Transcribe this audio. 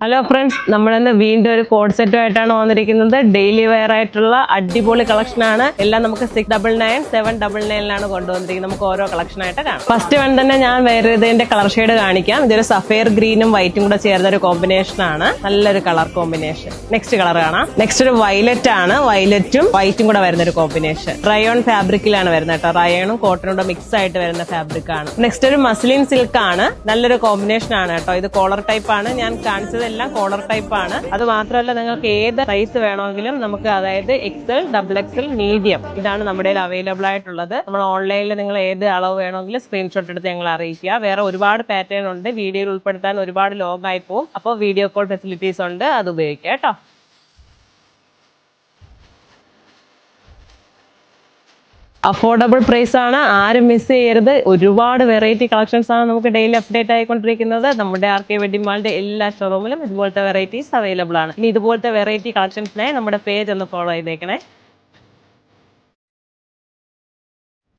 Hello friends, നമ്മളിന്ന് വീണ്ടും ഒരു കോഡ് സെറ്റുമായിട്ടാണ് വന്നിരിക്കുന്നത്. ഡെയിലി വെയർ ആയിട്ടുള്ള അടിപൊളി കളക്ഷൻ ആണ്. എല്ലാം നമുക്ക് 699, 799 കൊണ്ടുവന്നിരിക്കുന്നത്. നമുക്ക് ഓരോ കളക്ഷൻ ആയിട്ട് കാണാം. ഫസ്റ്റ് വൺ തന്നെ ഞാൻ വേറെ ഇതിന്റെ കളർ ഷെയ്ഡ് കാണിക്കാം. ഇതൊരു സഫയർ ഗ്രീനും വൈറ്റും കൂടെ ചേർന്ന ഒരു കോമ്പിനേഷൻ ആണ്. നല്ലൊരു കളർ കോമ്പിനേഷൻ. നെക്സ്റ്റ് കളർ കാണാം. നെക്സ്റ്റ് ഒരു വയലറ്റ് ആണ്. വയലറ്റും വൈറ്റും കൂടെ വരുന്ന ഒരു കോമ്പിനേഷൻ. റയോൺ ഫാബ്രിക്കിലാണ് വരുന്നത് കേട്ടോ. റയോണും കോട്ടണും കൂടെ മിക്സ് ആയിട്ട് വരുന്ന ഫാബ്രിക് ആണ്. നെക്സ്റ്റ് ഒരു മസ്ലിൻ സിൽക്ക് ആണ്. നല്ലൊരു കോമ്പിനേഷൻ ആണ് കേട്ടോ. ഇത് കോളർ ടൈപ്പ് ആണ്. ഞാൻ കാണിച്ചത് എല്ലാം കോളർ ടൈപ്പ് ആണ്. അത് മാത്രമല്ല, നിങ്ങൾക്ക് ഏത് സൈസ് വേണമെങ്കിലും നമുക്ക്, അതായത് XL, XXL, മീഡിയം, ഇതാണ് നമ്മുടെ അവൈലബിൾ ആയിട്ടുള്ളത്. നമ്മൾ ഓൺലൈനിൽ നിങ്ങൾ ഏത് അളവ് വേണമെങ്കിലും സ്ക്രീൻഷോട്ട് എടുത്ത് ഞങ്ങൾ അറിയിക്കുക. വേറെ ഒരുപാട് പാറ്റേൺ ഉണ്ട്. വീഡിയോയിൽ ഉൾപ്പെടുത്താൻ ഒരുപാട് ലോങ് ആയി പോകും. അപ്പോൾ വീഡിയോ കോൾ ഫെസിലിറ്റീസ് ഉണ്ട്, അത് ഉപയോഗിക്കുക കേട്ടോ. അഫോർഡബിൾ പ്രൈസ് ആണ്, ആരും മിസ് ചെയ്യരുത്. ഒരുപാട് വെറൈറ്റി കളക്ഷൻസ് ആണ് നമുക്ക് ഡെയിലി അപ്ഡേറ്റ് ആയിക്കൊണ്ടിരിക്കുന്നത്. നമ്മുടെ RK വെഡിങ് മാളിന്റെ എല്ലാ ഷോറൂമിലും ഇതുപോലത്തെ വെറൈറ്റീസ് അവൈലബിൾ ആണ്. ഇനി ഇതുപോലത്തെ വെറൈറ്റി കളക്ഷൻസിനായി നമ്മുടെ പേജ് ഒന്ന് ഫോളോ ചെയ്തേക്കണേ.